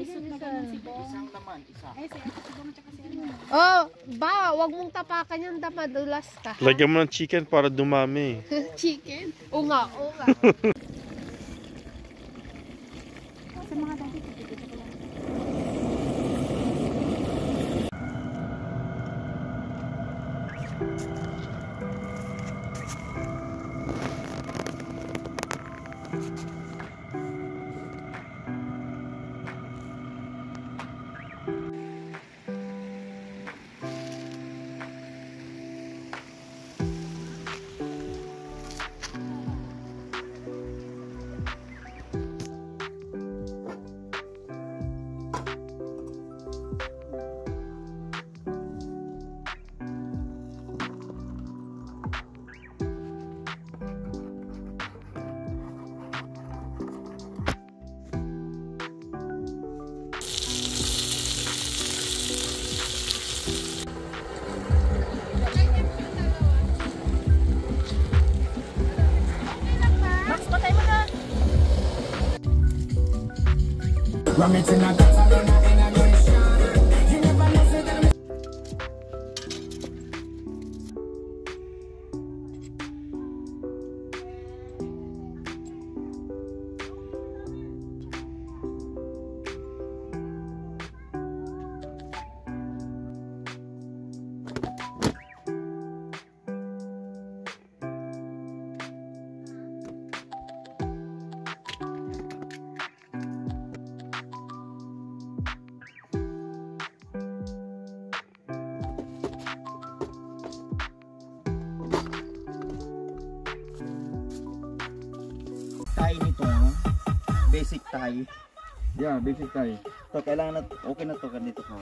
Isang naman, isa. Oh, ba, wag mong tapakan yan, madulas ka. Lagyan mo ng chicken para dumami. Chicken? Oo nga, oo nga. Sa mga dati, Tie nito, basic tie. Yeah, basic tie. To kailangan na okay na to ganito ka.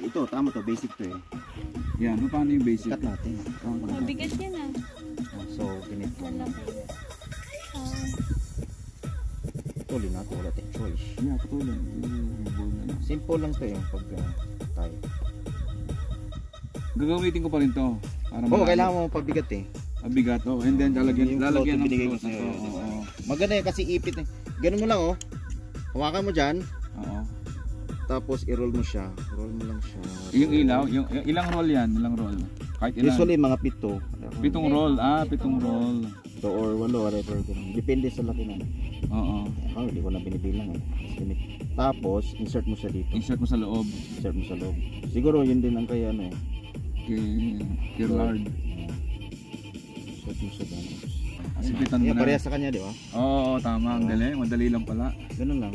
Ito tama to, basic to eh. Yan, paano yung basic? Cut natin. mabigat yan ah. So ganito. Malaki. Tuloy na to, wala tayong choice. Yeah, patuloy. Simple lang to yung pag tie. Gagamitin ko pa rin to. Oo, kailangan mo pabigat eh. Bigat, oh, and then lalagyan ng float float. Oo. Maganda yan kasi ipit eh. Ganun mo lang oh. Hawakan mo dyan. Oo. Tapos i-roll mo siya. Roll mo lang siya. Yung ilaw, yung ilang roll yan, ilang roll. Kahit ilan. Usually mga 7. 7 roll, 7 roll. So or 8, whatever. Depende sa laki na. Oo. Hindi ko na binibilang eh. Tapos insert mo siya dito. Insert mo sa loob. Insert mo sa loob. Siguro yun din ang kaya ano eh. Kay Lord. Insert mo siya dito. Asipitan mo na. Pareha sa kanya di ba? Oo, tama. Ang galing. Madali lang pala. Ganun lang.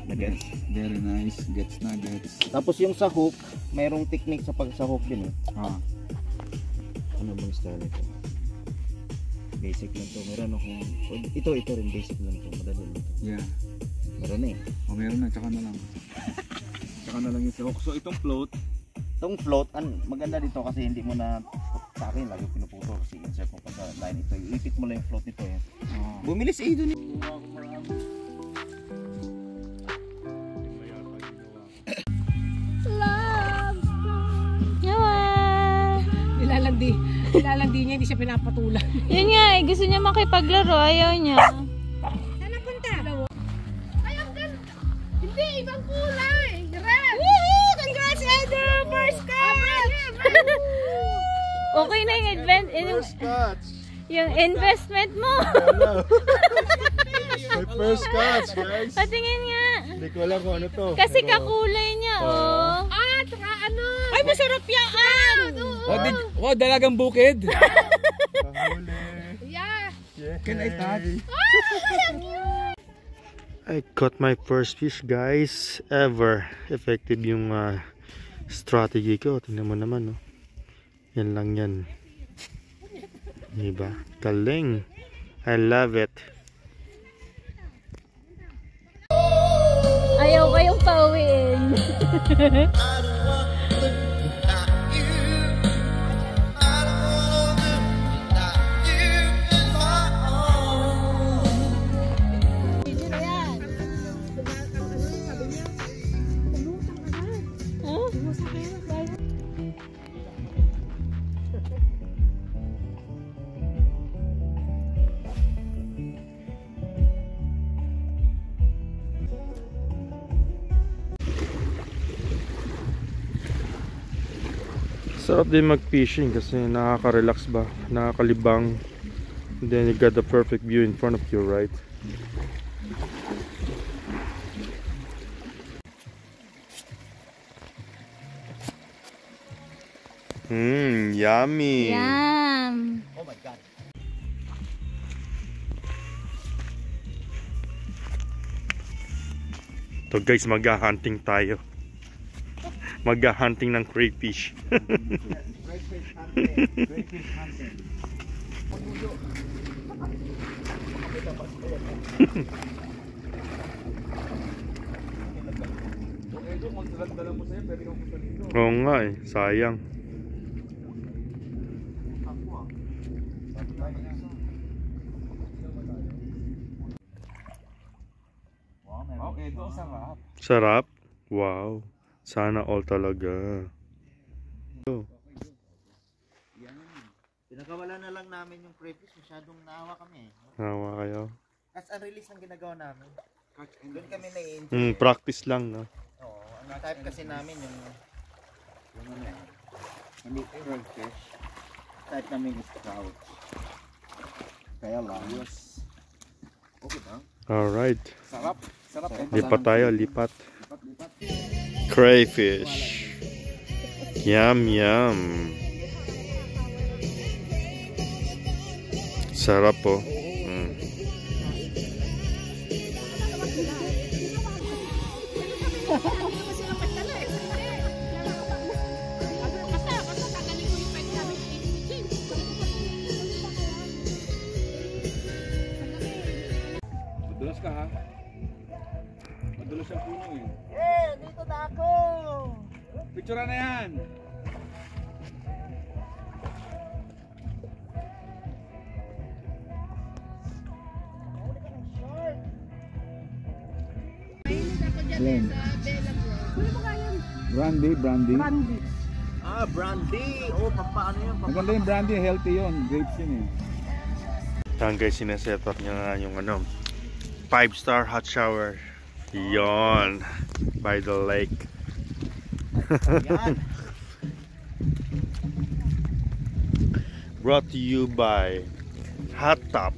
Gets. Very nice. Gets na, gets. Tapos yung sa hook, mayroong technique sa pag sa hook din eh. Ano bang style ito? Basic lang to. Meron akong ito rin basic lang to. Madali lang to. Yeah. Meron eh. Meron na, tsaka na lang. Tsaka na lang yung sa hook. So itong float, maganda dito kasi hindi mo na sa akin lagi pinuputo kasi insert mo pa sa line ito. Iipit mo lang yung float nito eh. Bumili si Idon eh. Nilalandi niya, hindi siya pinapatulan. Yun nga eh, gusto niya makipaglaro, ayaw niya. Saan napunta? Hindi, ibang kulay. Red! Woohoo! Congrats, Edo! First catch! Okay na yung investment mo. My first catch, guys. Patingin nga. Hindi ko alam kung ano to. Kasi kakulay niya, oh. Tsaka ano? Ay, masarap yan! wow, dalagang bukid. Kahuli. Yeah! Can I touch? I caught my first fish, guys, ever. Effective yung strategy ko. Tingnan mo naman, no? Yan lang yan. Diba? Galing. I love it. Ayaw kayong pauwiin. Sarap din mag-fishing kasi nakaka-relax ba, nakakalibang. And then you got the perfect view in front of you, right? Yummy. Yum. Oh my God. So guys, mag-hunting tayo. Mag-hunting ng crayfish. Crayfish hunting. Crayfish hunting. Oo nga eh, sayang. Okay, ito sarap. Sarap? Wow. Sana all talaga. Pinakawala na lang namin yung crayfish. Masyadong naawa kami. Nawa kayo. As a release ang ginagawa namin. Doon kami na-enjoy. Practice lang, no? Oo. Ang type kasi namin yung hindi crayfish. Type namin is trout. Kaya lang. Yes. Okay ba? Alright. Sarap. Sarap. Lipat tayo, lipat. Crayfish. Yum, yum. Sarap po. Madulas ka ha? Madulas ang puno eh. Dito na ako! Picture na yan! Ayan. Brandy. Ah, brandy! Oh, paano yun? Maganda yung brandy, healthy yun. Grapes yun eh. Yan guys, sineset up niya na yung 5-star hot shower. Yon, by the lake. Yan. Brought to you by Hot Top.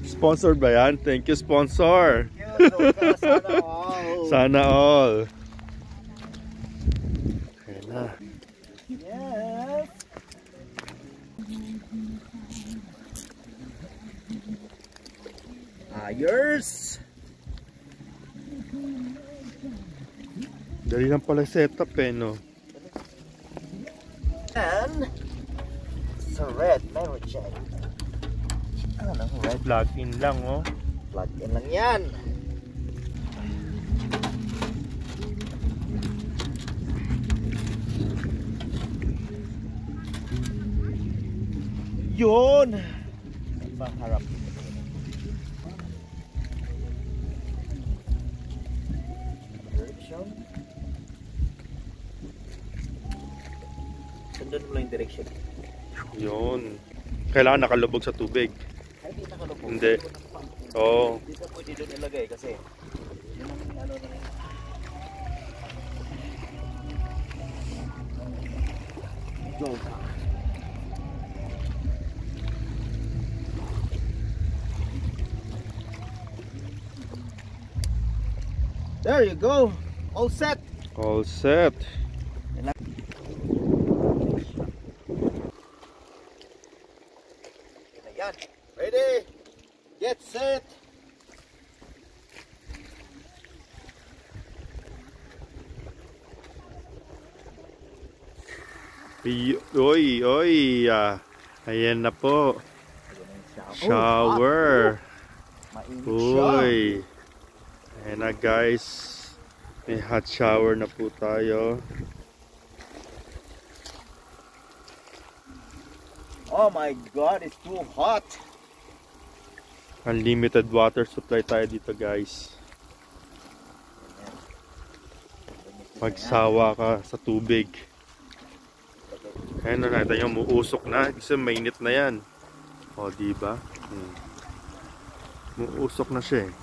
Sponsored by yan. Thank you, sponsor. Sana all. Sana all. Ayan na. Yes. Ayers. Dali lang pala setup eh, no? And sa red, meron siya. Ano, red? Plug in lang, oh. Plug in lang yan. Yun! Maharap. Direction. Sundan mo lang yung direction. Yun. Kailangan nakalubog sa tubig. Ay, di nakalubog. Hindi. Oo. Dito pwede doon ilagay kasi yun ang ano na go. There you go. All set. All set. Yan. Ready? Get set. Oy, oy. Ayan na po. Shower. Mainit siya. Uy. Ayan na guys. May hot shower na po tayo. Oh my God, it's too hot. Unlimited water supply tayo dito guys. Magsawa ka sa tubig. Ayan na, nakita nyo, muusok na. Kasi mainit na yan. O, diba? Muusok na siya eh.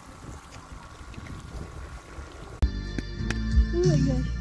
my gosh.